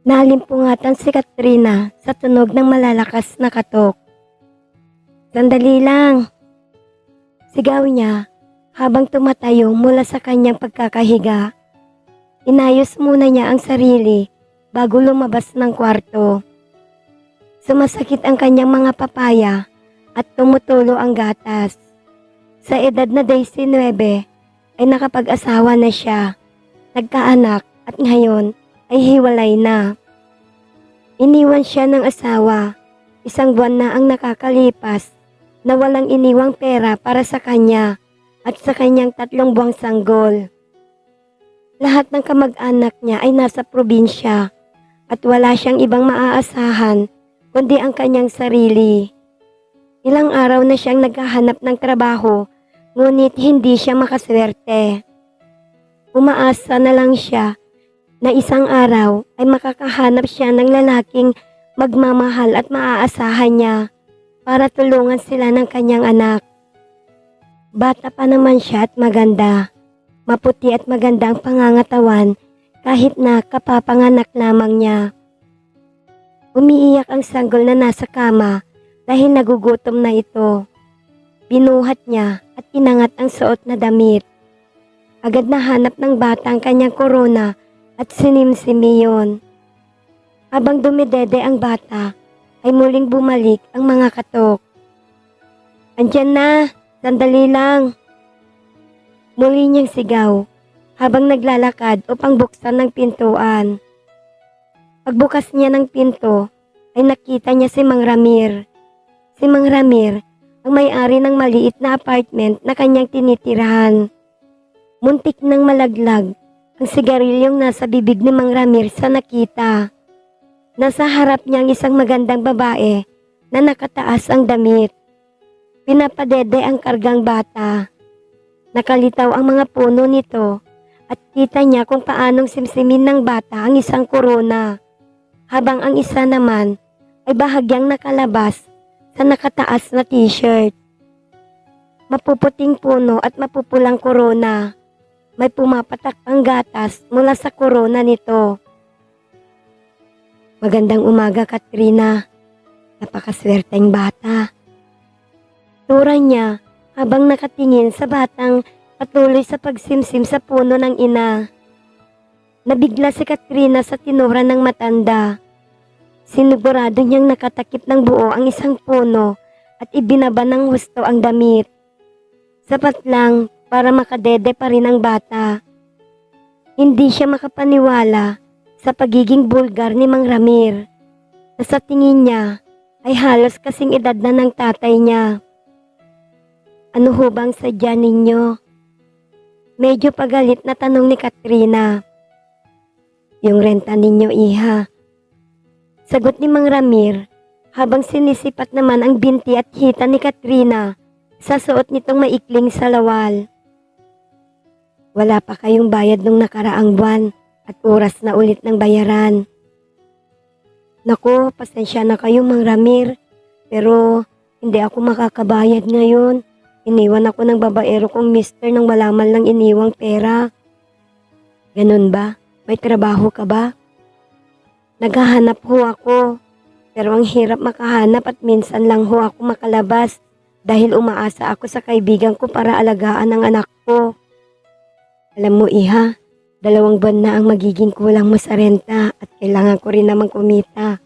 Nalimpungatan si Katrina sa tunog ng malalakas na katok. "Sandali lang!" Sigaw niya habang tumatayo mula sa kanyang pagkakahiga. Inayos muna niya ang sarili bago lumabas ng kwarto. Sumasakit ang kanyang mga papaya at tumutulo ang gatas. Sa edad na 19 ay nakapag-asawa na siya, nagkaanak at ngayon ay hiwalay na. Iniwan siya ng asawa, 1 buwan na ang nakakalipas na walang iniwang pera para sa kanya at sa kanyang 3 buwang sanggol. Lahat ng kamag-anak niya ay nasa probinsya at wala siyang ibang maaasahan kundi ang kanyang sarili. Ilang araw na siyang naghahanap ng trabaho ngunit hindi siya makaswerte. Umaasa na lang siya na isang araw ay makakahanap siya ng lalaking magmamahal at maaasahan niya para tulungan sila ng kanyang anak. Bata pa naman siya at maganda. Maputi at maganda ang pangangatawan kahit na kapapanganak lamang niya. Umiiyak ang sanggol na nasa kama dahil nagugutom na ito. Binuhat niya at inangat ang suot na damit. Agad nahanap ng bata ang kanyang korona at sinimsimi yun. Habang dumidede ang bata, ay muling bumalik ang mga katok. "Andyan na! Sandali lang!" Muli niyang sigaw habang naglalakad upang buksan ng pintuan. Pagbukas niya ng pinto, ay nakita niya si Mang Ramir. Si Mang Ramir ang may-ari ng maliit na apartment na kanyang tinitirahan. Muntik nang malaglag ang sigarilyong nasa bibig ni Mang Ramir sa nakita. Nasa harap niya ang isang magandang babae na nakataas ang damit. Pinapadede ang kargang bata. Nakalitaw ang mga puno nito at kita niya kung paanong simsimin ng bata ang isang korona, habang ang isa naman ay bahagyang nakalabas sa nakataas na t-shirt. Mapuputing puno at mapupulang korona. May pumapatak ang gatas mula sa korona nito. "Magandang umaga, Katrina. Napakaswerteng bata." Tura niya habang nakatingin sa batang patuloy sa pagsimsim sa puno ng ina. Nabigla si Katrina sa tinura ng matanda. Sinigurado niyang nakatakip ng buo ang isang puno at ibinaba ng husto ang damit. Sapat lang para makadede pa rin ang bata. Hindi siya makapaniwala sa pagiging bulgar ni Mang Ramir, na sa tingin niya ay halos kasing edad na ng tatay niya. "Ano ho bang sadya ninyo?" Medyo pagalit na tanong ni Katrina. "Yung renta ninyo, iha." Sagot ni Mang Ramir habang sinisipat naman ang binti at hita ni Katrina sa suot nitong maikling salawal. "Wala pa kayong bayad nung nakaraang buwan at oras na ulit ng bayaran." "Naku, pasensya na kayo, Mang Ramir, pero hindi ako makakabayad ngayon. Iniwan ako ng babaero kong mister nang wala man lang iniwang pera." "Ganun ba? May trabaho ka ba?" "Naghahanap ho ako, pero ang hirap makahanap at minsan lang ho ako makalabas dahil umaasa ako sa kaibigan ko para alagaan ang anak ko." "Alam mo, iha, 2 buwan na ang magiging kulang mo sa renta at kailangan ko rin namang kumita.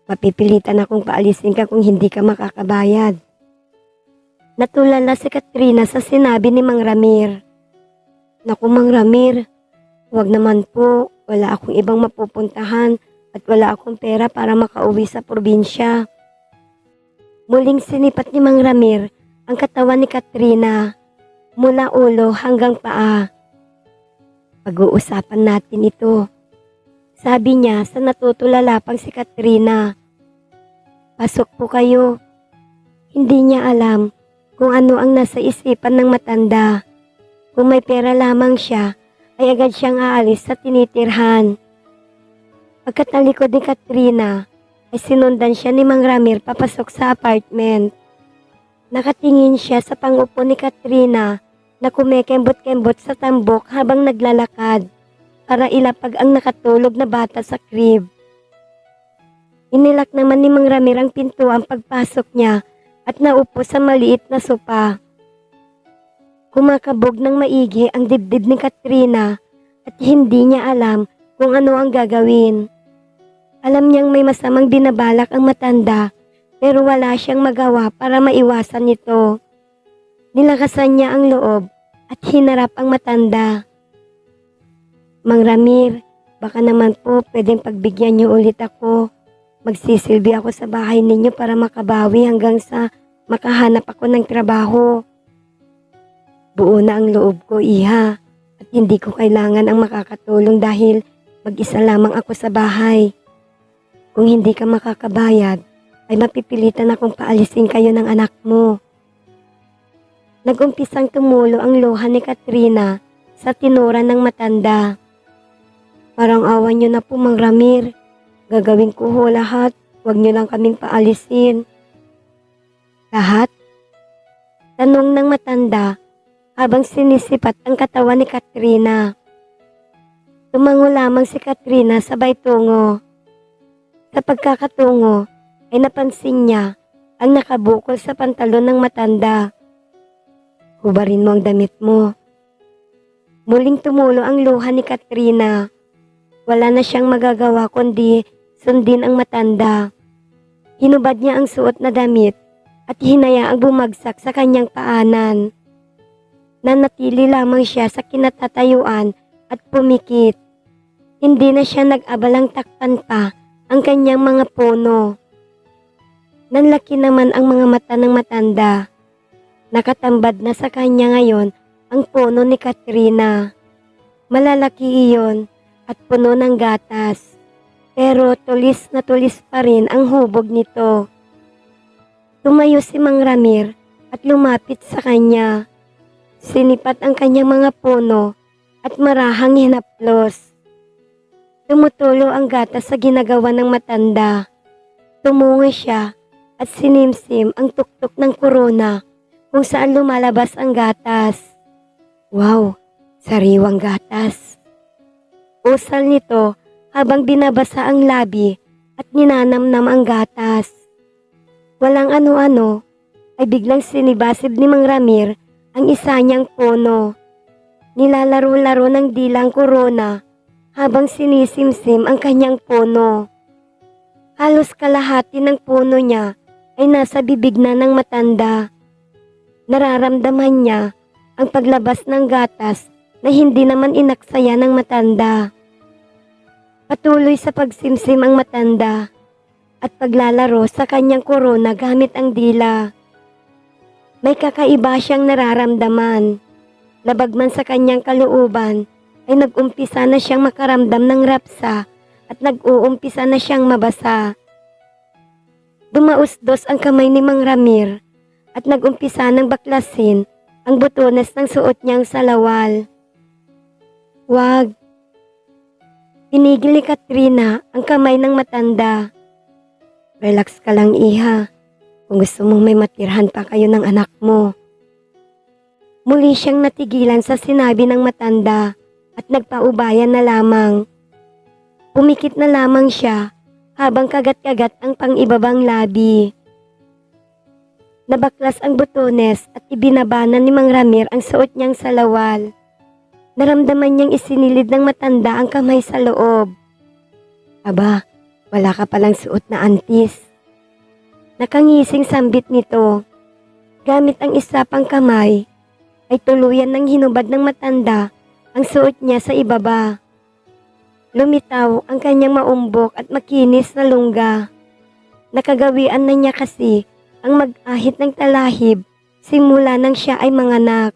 Mapipilitan akong paalisin ka kung hindi ka makakabayad." Natulala si Katrina sa sinabi ni Mang Ramir. "Naku, Mang Ramir, huwag naman po. Wala akong ibang mapupuntahan at wala akong pera para makauwi sa probinsya." Muling sinipat ni Mang Ramir ang katawan ni Katrina mula ulo hanggang paa. "Pag-uusapan natin ito," sabi niya sa natutulala pang si Katrina. "Pasok po kayo." Hindi niya alam kung ano ang nasa isipan ng matanda. Kung may pera lamang siya, ay agad siyang aalis sa tinitirhan. Pagkatalikod ni Katrina, ay sinundan siya ni Mang Ramir papasok sa apartment. Nakatingin siya sa pangupo ni Katrina na kumekembot-kembot sa tambok habang naglalakad para ilapag ang nakatulog na bata sa crib. Inilak naman ni Mang Ramir ang pintuan pagpasok niya at naupo sa maliit na sopa. Kumakabog ng maigi ang dibdib ni Katrina at hindi niya alam kung ano ang gagawin. Alam niyang may masamang binabalak ang matanda pero wala siyang magawa para maiwasan ito. Nilakasan niya ang loob at hinarap ang matanda. Mang Ramir, baka naman po pwedeng pagbigyan niyo ulit ako. Magsisilbi ako sa bahay ninyo para makabawi hanggang sa makahanap ako ng trabaho. Buo na ang loob ko, iha, at hindi ko kailangan ang makakatulong dahil mag-isa lamang ako sa bahay. Kung hindi ka makakabayad, ay mapipilitan akong paalisin kayo ng anak mo. Nag-umpisang tumulo ang luha ni Katrina sa tinura ng matanda. Parang awa niyo na po, Mang Ramir. Gagawin ko ho lahat, huwag niyo lang kaming paalisin. Lahat? Tanong ng matanda habang sinisipat ang katawan ni Katrina. Tumango lamang si Katrina sabay tungo. Sa pagkakatungo ay napansin niya ang nakabukol sa pantalon ng matanda. Hubarin mo ang damit mo. Muling tumulo ang luha ni Katrina. Wala na siyang magagawa kundi sundin ang matanda. Hinubad niya ang suot na damit at hinayaang bumagsak sa kanyang paanan. Nanatili lamang siya sa kinatatayuan at pumikit. Hindi na siya nag-abalang takpan pa ang kanyang mga puno. Nanlaki naman ang mga mata ng matanda. Nakatambad na sa kanya ngayon ang puno ni Katrina. Malalaki iyon at puno ng gatas. Pero tulis na tulis pa rin ang hubog nito. Tumayo si Mang Ramir at lumapit sa kanya. Sinipat ang kanyang mga puno at marahang hinaplos. Tumutulo ang gatas sa ginagawa ng matanda. Tumungo siya at sinimsim ang tuktok ng korona kung saan lumalabas ang gatas. Wow, sariwang gatas. Usal nito habang binabasa ang labi at ninanamnam ang gatas. Walang ano-ano ay biglang sinibasib ni Mang Ramir ang isa niyang puno. Nilalaro-laro ng dilang korona habang sinisimsim ang kanyang puno. Halos kalahati ng puno niya ay nasa bibig na ng matanda. Nararamdaman niya ang paglabas ng gatas na hindi naman inaksaya ng matanda. Patuloy sa pagsimsim ang matanda at paglalaro sa kanyang korona gamit ang dila. May kakaiba siyang nararamdaman. Labag man sa kanyang kalooban ay nag-umpisa na siyang makaramdam ng rapsa at nag-uumpisa na siyang mabasa. Dumausdos ang kamay ni Mang Ramir at nag-umpisa ng baklasin ang butones ng suot niyang salawal. Wag! Pinigil ni Katrina ang kamay ng matanda. Relax ka lang, iha. Kung gusto mong may matirhan pa kayo ng anak mo. Muli siyang natigilan sa sinabi ng matanda at nagpaubayan na lamang. Pumikit na lamang siya habang kagat-kagat ang pang-ibabang labi. Nabaklas ang butones at ibinabanan ni Mang Ramir ang suot niyang salawal. Naramdaman niyang isinilid ng matanda ang kamay sa loob. Aba, wala ka palang suot na antis. Nakangising sambit nito. Gamit ang isa pang kamay, ay tuluyan ng hinubad ng matanda ang suot niya sa ibaba. Lumitaw ang kanyang maumbok at makinis na lungga. Nakagawian na niya kasi ang mag-ahit ng talahib simula nang siya ay manganak.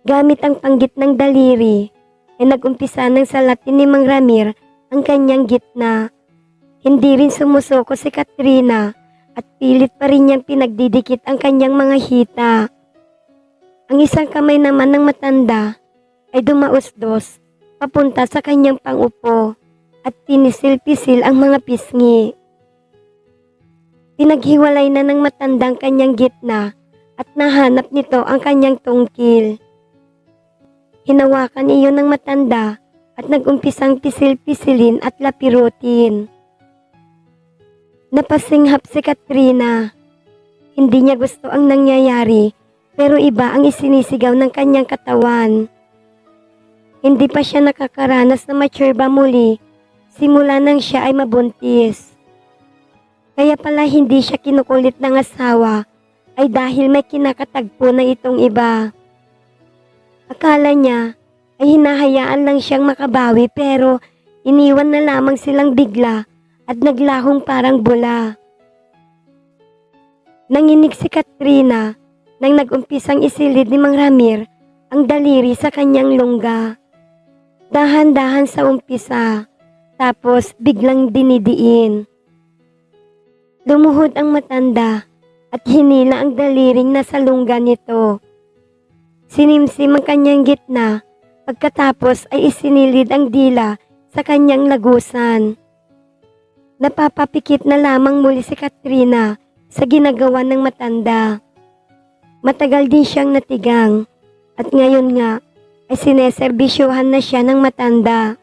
Gamit ang panggit ng daliri, ay nag-umpisa ng salatin ni Mang Ramir ang kanyang gitna. Hindi rin sumusuko si Katrina at pilit pa rin niyang pinagdidikit ang kanyang mga hita. Ang isang kamay naman ng matanda ay dumausdos papunta sa kanyang pangupo at pinisil-pisil ang mga pisngi. Pinaghiwalay na ng matandang kanyang gitna at nahanap nito ang kanyang tungkil. Hinawakan iyon ng matanda at nag-umpisang pisil-pisilin at lapirutin. Napasinghap si Katrina. Hindi niya gusto ang nangyayari, pero iba ang isinisigaw ng kanyang katawan. Hindi pa siya nakakaranas na matsurba muli, simula nang siya ay mabuntis. Kaya pala hindi siya kinukulit ng asawa, ay dahil may kinakatagpo na itong iba. Akala niya ay hinahayaan lang siyang makabawi, pero iniwan na lamang silang bigla at naglahong parang bula. Nanginig si Katrina nang nag-umpisang isilid ni Mang Ramir ang daliri sa kanyang lungga. Dahan-dahan sa umpisa, tapos biglang dinidiin. Lumuhod ang matanda at hinila ang daliring nasa lungga nito. Sinimsim ang kanyang gitna, pagkatapos ay isinilid ang dila sa kanyang lagusan. Napapapikit na lamang muli si Katrina sa ginagawa ng matanda. Matagal din siyang natigang at ngayon nga ay sineserbisyohan na siya ng matanda.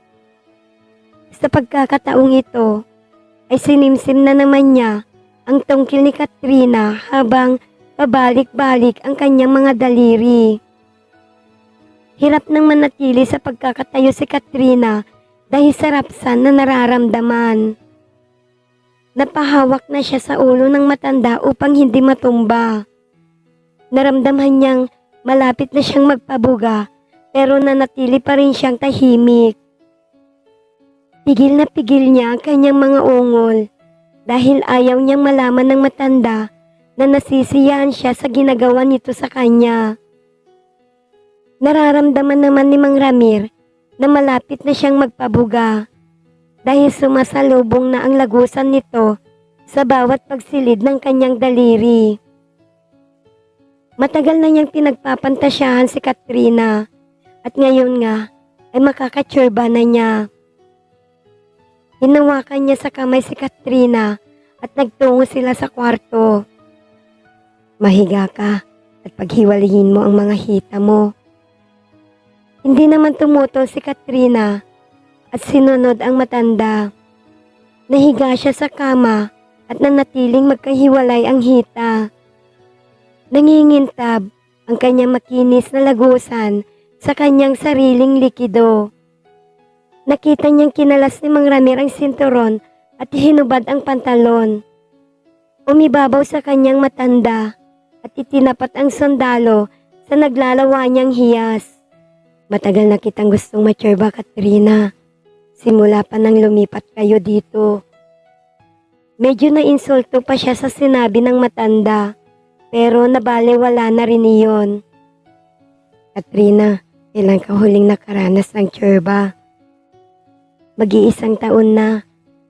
Sa pagkakataong ito ay sinimsim na naman niya ang tungkil ni Katrina habang pabalik-balik ang kanyang mga daliri. Hirap nang manatili sa pagkakatayo si Katrina dahil sa rapsan na nararamdaman. Napahawak na siya sa ulo ng matanda upang hindi matumba. Naramdaman niyang malapit na siyang magpabuga, pero nanatili pa rin siyang tahimik. Pigil na pigil niya ang kanyang mga ungol dahil ayaw niyang malaman ng matanda na nasisiyahan siya sa ginagawa nito sa kanya. Nararamdaman naman ni Mang Ramir na malapit na siyang magpabuga dahil sumasalubong na ang lagusan nito sa bawat pagsilid ng kanyang daliri. Matagal na niyang pinagpapantasyahan si Katrina at ngayon nga ay makakatsurba na niya. Hinawakan niya sa kamay si Katrina at nagtungo sila sa kwarto. Mahiga ka at paghiwalayin mo ang mga hita mo. Hindi naman tumutol si Katrina at sinunod ang matanda. Nahiga siya sa kama at nanatiling magkahiwalay ang hita. Nangingintab ang kanyang makinis na lagusan sa kanyang sariling likido. Nakita niyang kinalas ni Mang Ramir ang sinturon at hinubad ang pantalon. Umibabaw sa kanyang matanda at itinapat ang sundalo sa naglalawa niyang hiyas. Matagal na kitang gustong matsurba, Katrina. Simula pa nang lumipat kayo dito. Medyo na-insulto pa siya sa sinabi ng matanda, pero nabalewala na rin iyon. Katrina, kailan ka huling nakaranas ng tsurba? Mag-iisang taon na.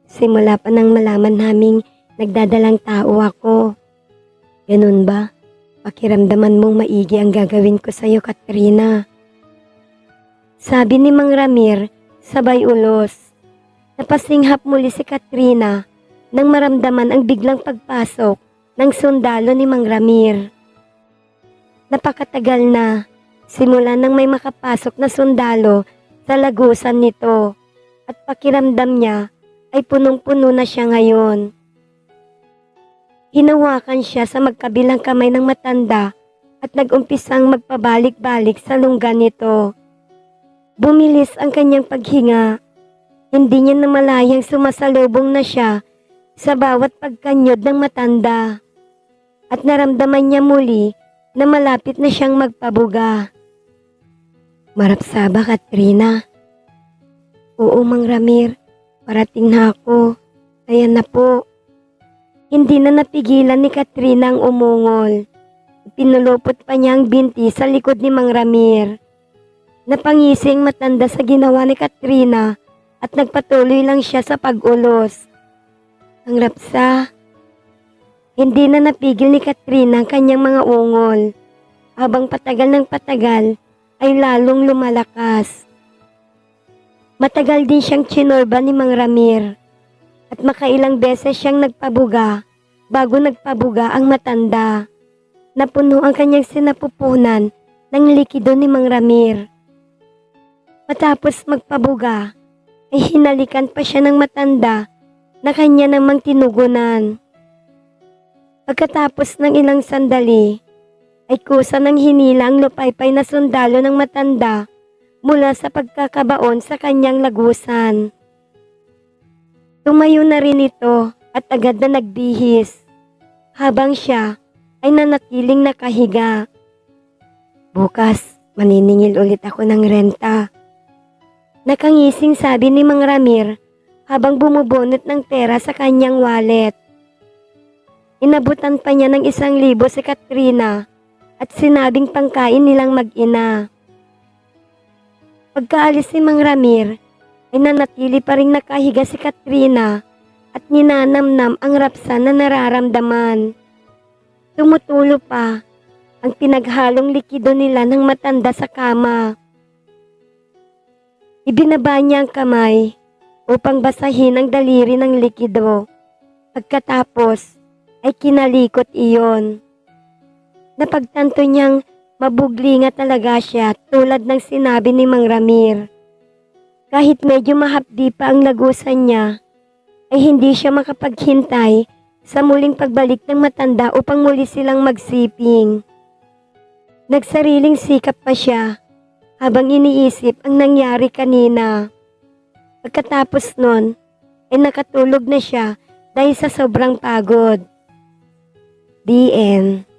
Simula pa nang malaman naming nagdadalang tao ako. Ganun ba? Pakiramdaman mong maigi ang gagawin ko sa'yo, Katrina. Sabi ni Mang Ramir, sabay ulos. Napasinghap muli si Katrina nang maramdaman ang biglang pagpasok ng sundalo ni Mang Ramir. Napakatagal na, simula nang may makapasok na sundalo sa lagusan nito at pakiramdam niya ay punong-puno na siya ngayon. Hinawakan siya sa magkabilang kamay ng matanda at nag-umpisang magpabalik-balik sa lungga nito. Bumilis ang kanyang paghinga. Hindi niya namalayang sumasalubong na siya sa bawat pagkanyod ng matanda. At naramdaman niya muli na malapit na siyang magpabuga. Marapsaba, Katrina. Oo, Mang Ramir. Parating na ako. Ayan na po. Hindi na napigilan ni Katrina ang umungol. Pinulupot pa niya ang binti sa likod ni Mang Ramir. Napangising matanda sa ginawa ni Katrina at nagpatuloy lang siya sa pag-ulos. Ang rapsa. Hindi na napigil ni Katrina ang kanyang mga ungol. Habang patagal ng patagal ay lalong lumalakas. Matagal din siyang tsinurba ni Mang Ramir at makailang beses siyang nagpabuga bago nagpabuga ang matanda. Napuno ang kanyang sinapupunan ng likido ni Mang Ramir. Matapos magpabuga, ay hinalikan pa siya ng matanda na kanya namang tinugunan. Pagkatapos ng ilang sandali, ay kusa ng hinila ang lupaypay na sundalo ng matanda mula sa pagkakabaon sa kanyang lagusan. Tumayo na rin ito at agad na nagbihis, habang siya ay nanatiling nakahiga. Bukas, maniningil ulit ako ng renta. Nakangising sabi ni Mang Ramir habang bumubunot ng pera sa kanyang wallet. Inabutan pa niya ng 1,000 si Katrina at sinabing pangkain nilang mag-ina. Pagkaalis ni Mang Ramir, ay nanatili pa rin nakahiga si Katrina at ninanamnam ang rapsan na nararamdaman. Tumutulo pa ang pinaghalong likido nila ng matanda sa kama. Ibinaba niya ang kamay upang basahin ang daliri ng likido. Pagkatapos ay kinalikot iyon. Napagtanto niyang mabugli nga talaga siya tulad ng sinabi ni Mang Ramir. Kahit medyo mahapdi pa ang lagusan niya, ay hindi siya makapaghintay sa muling pagbalik ng matanda upang muli silang magsiping. Nagsariling sikap pa siya habang iniisip ang nangyari kanina. Pagkatapos nun, ay nakatulog na siya dahil sa sobrang pagod. The end.